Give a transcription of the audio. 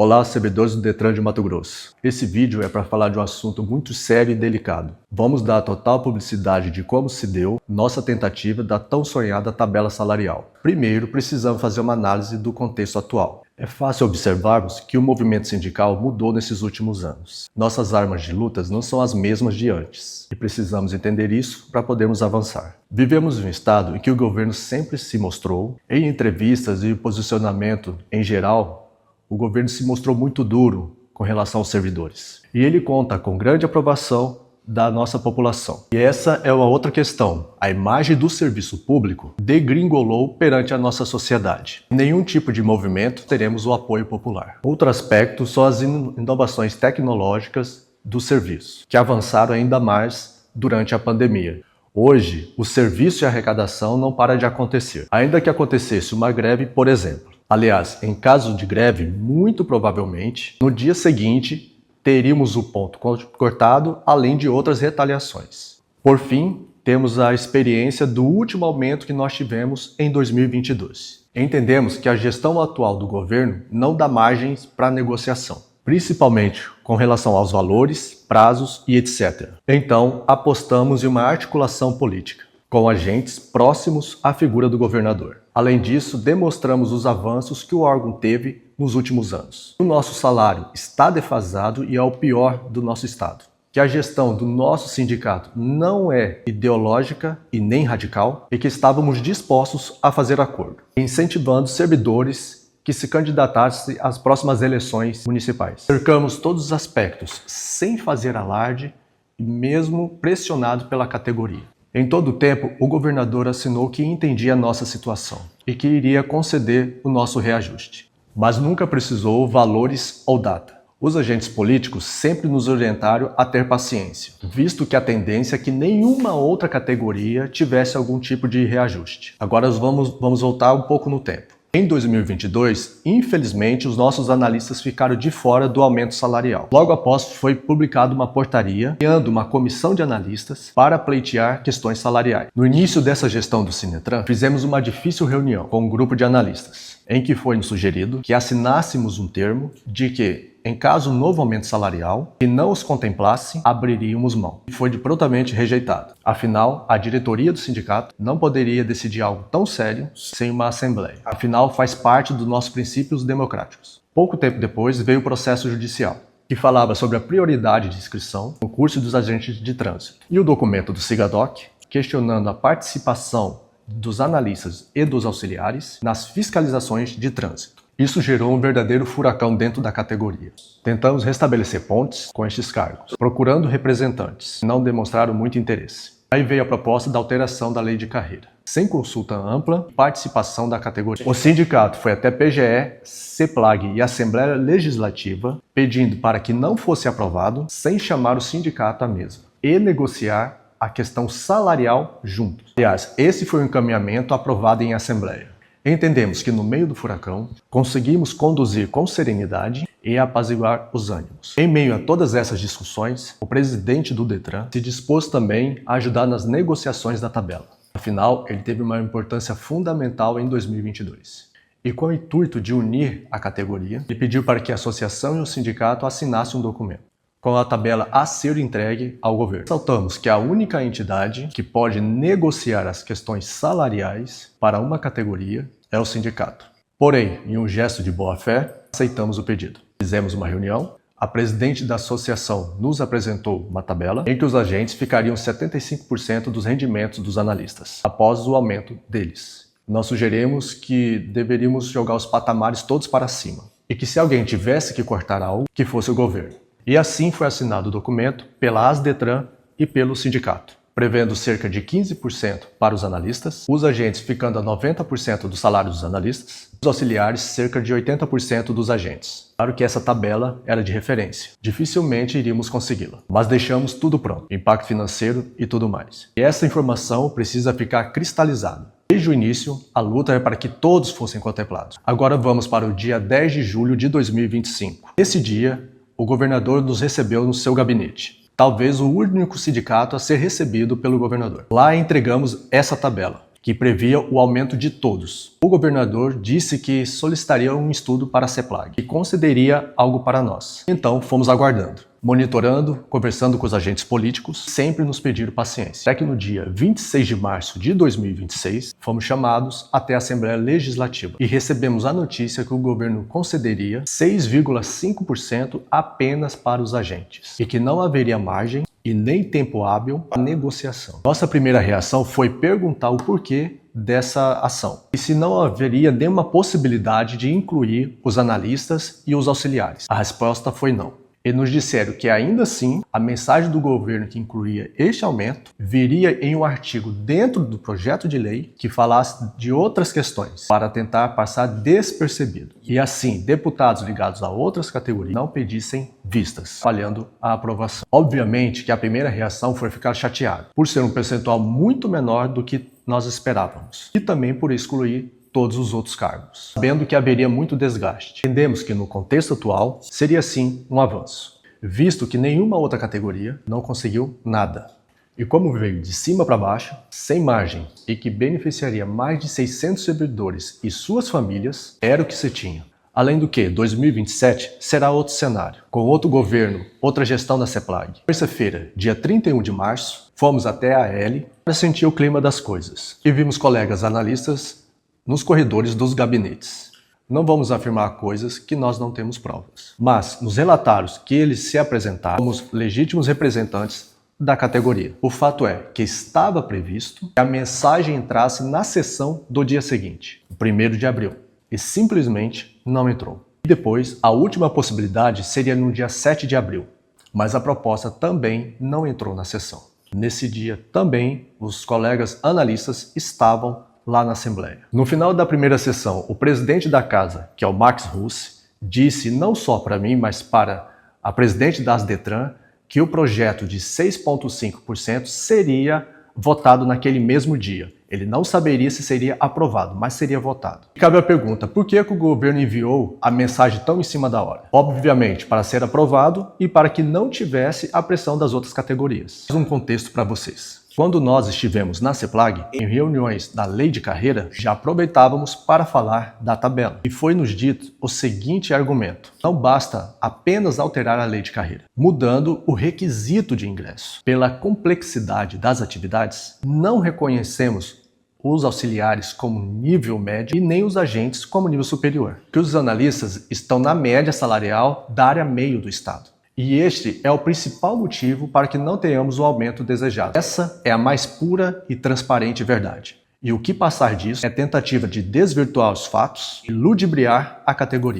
Olá, servidores do Detran de Mato Grosso. Esse vídeo é para falar de um assunto muito sério e delicado. Vamos dar a total publicidade de como se deu nossa tentativa da tão sonhada tabela salarial. Primeiro, precisamos fazer uma análise do contexto atual. É fácil observarmos que o movimento sindical mudou nesses últimos anos. Nossas armas de lutas não são as mesmas de antes, e precisamos entender isso para podermos avançar. Vivemos em um estado em que o governo sempre se mostrou, em entrevistas e posicionamento em geral, o governo se mostrou muito duro com relação aos servidores. E ele conta com grande aprovação da nossa população. E essa é uma outra questão. A imagem do serviço público degringolou perante a nossa sociedade. Em nenhum tipo de movimento teremos o apoio popular. Outro aspecto são as inovações tecnológicas do serviço, que avançaram ainda mais durante a pandemia. Hoje, o serviço de arrecadação não para de acontecer. Ainda que acontecesse uma greve, por exemplo. Aliás, em caso de greve, muito provavelmente, no dia seguinte, teríamos o ponto cortado, além de outras retaliações. Por fim, temos a experiência do último aumento que nós tivemos em 2022. Entendemos que a gestão atual do governo não dá margens para negociação, principalmente com relação aos valores, prazos e etc. Então, apostamos em uma articulação política, com agentes próximos à figura do governador. Além disso, demonstramos os avanços que o órgão teve nos últimos anos. O nosso salário está defasado e é o pior do nosso estado. Que a gestão do nosso sindicato não é ideológica e nem radical e que estávamos dispostos a fazer acordo, incentivando servidores que se candidatassem às próximas eleições municipais. Cercamos todos os aspectos sem fazer alarde e mesmo pressionado pela categoria. Em todo o tempo, o governador assinou que entendia a nossa situação e que iria conceder o nosso reajuste, mas nunca precisou valores ou data. Os agentes políticos sempre nos orientaram a ter paciência, visto que a tendência é que nenhuma outra categoria tivesse algum tipo de reajuste. Agora vamos voltar um pouco no tempo. Em 2022, infelizmente, os nossos analistas ficaram de fora do aumento salarial. Logo após, foi publicada uma portaria criando uma comissão de analistas para pleitear questões salariais. No início dessa gestão do Sinetran, fizemos uma difícil reunião com um grupo de analistas, em que foi nos sugerido que assinássemos um termo de que, em caso novo aumento salarial, que não os contemplasse, abriríamos mão. E foi prontamente rejeitado. Afinal, a diretoria do sindicato não poderia decidir algo tão sério sem uma assembleia. Afinal, faz parte dos nossos princípios democráticos. Pouco tempo depois, veio o processo judicial, que falava sobre a prioridade de inscrição no curso dos agentes de trânsito. E o documento do SIGADOC, questionando a participação dos analistas e dos auxiliares nas fiscalizações de trânsito. Isso gerou um verdadeiro furacão dentro da categoria. Tentamos restabelecer pontes com estes cargos, procurando representantes, não demonstraram muito interesse. Aí veio a proposta da alteração da lei de carreira, sem consulta ampla e participação da categoria. O sindicato foi até PGE, CEPLAG e Assembleia Legislativa, pedindo para que não fosse aprovado, sem chamar o sindicato à mesa, e negociar a questão salarial juntos. Aliás, esse foi o encaminhamento aprovado em Assembleia. Entendemos que no meio do furacão, conseguimos conduzir com serenidade e apaziguar os ânimos. Em meio a todas essas discussões, o presidente do Detran se dispôs também a ajudar nas negociações da tabela. Afinal, ele teve uma importância fundamental em 2022. E com o intuito de unir a categoria, ele pediu para que a associação e o sindicato assinassem um documento com a tabela a ser entregue ao governo. Ressaltamos que a única entidade que pode negociar as questões salariais para uma categoria é o sindicato. Porém, em um gesto de boa-fé, aceitamos o pedido. Fizemos uma reunião, a presidente da associação nos apresentou uma tabela em que os agentes ficariam 75% dos rendimentos dos analistas, após o aumento deles. Nós sugerimos que deveríamos jogar os patamares todos para cima, e que se alguém tivesse que cortar algo, que fosse o governo. E assim foi assinado o documento pela ASDETRAN e pelo sindicato, prevendo cerca de 15% para os analistas, os agentes ficando a 90% do salário dos analistas, os auxiliares cerca de 80% dos agentes. Claro que essa tabela era de referência, dificilmente iríamos consegui-la, mas deixamos tudo pronto, impacto financeiro e tudo mais. E essa informação precisa ficar cristalizada. Desde o início, a luta é para que todos fossem contemplados. Agora vamos para o dia 10 de julho de 2025. Nesse dia, o governador nos recebeu no seu gabinete. Talvez o único sindicato a ser recebido pelo governador. Lá entregamos essa tabela. que previa o aumento de todos. O governador disse que solicitaria um estudo para a CEPLAG e concederia algo para nós. Então fomos aguardando, monitorando, conversando com os agentes políticos, sempre nos pediram paciência. Até que no dia 26 de março de 2026, fomos chamados até a Assembleia Legislativa e recebemos a notícia que o governo concederia 6,5% apenas para os agentes e que não haveria margem e nem tempo hábil para negociação. Nossa primeira reação foi perguntar o porquê dessa ação e se não haveria nenhuma possibilidade de incluir os analistas e os auxiliares. A resposta foi não. E nos disseram que ainda assim a mensagem do governo que incluía este aumento viria em um artigo dentro do projeto de lei que falasse de outras questões para tentar passar despercebido. E assim, deputados ligados a outras categorias não pedissem vistas, falhando a aprovação. Obviamente que a primeira reação foi ficar chateado, por ser um percentual muito menor do que nós esperávamos e também por excluir todos os outros cargos, sabendo que haveria muito desgaste. Entendemos que no contexto atual seria sim um avanço, visto que nenhuma outra categoria não conseguiu nada. E como veio de cima para baixo, sem margem e que beneficiaria mais de 600 servidores e suas famílias, era o que se tinha. Além do que, 2027 será outro cenário, com outro governo, outra gestão da CEPLAG. Terça-feira, dia 31 de março, fomos até a AL para sentir o clima das coisas e vimos colegas analistas nos corredores dos gabinetes. Não vamos afirmar coisas que nós não temos provas, mas nos relatários que eles se apresentaram como legítimos representantes da categoria. O fato é que estava previsto que a mensagem entrasse na sessão do dia seguinte, 1º de abril, e simplesmente não entrou. E depois, a última possibilidade seria no dia 7 de abril, mas a proposta também não entrou na sessão. Nesse dia também, os colegas analistas estavam lá na Assembleia. No final da primeira sessão, o presidente da casa, que é o Max Russi, disse não só para mim, mas para a presidente da Asdetran, que o projeto de 6,5% seria votado naquele mesmo dia. Ele não saberia se seria aprovado, mas seria votado. E cabe a pergunta, por que o governo enviou a mensagem tão em cima da hora? Obviamente, para ser aprovado e para que não tivesse a pressão das outras categorias. Um contexto para vocês. Quando nós estivemos na CEPLAG, em reuniões da lei de carreira, já aproveitávamos para falar da tabela. E foi nos dito o seguinte argumento: não basta apenas alterar a lei de carreira, mudando o requisito de ingresso. Pela complexidade das atividades, não reconhecemos os auxiliares como nível médio e nem os agentes como nível superior, que os analistas estão na média salarial da área meio do Estado. E este é o principal motivo para que não tenhamos o aumento desejado. Essa é a mais pura e transparente verdade. E o que passar disso é tentativa de desvirtuar os fatos e ludibriar a categoria.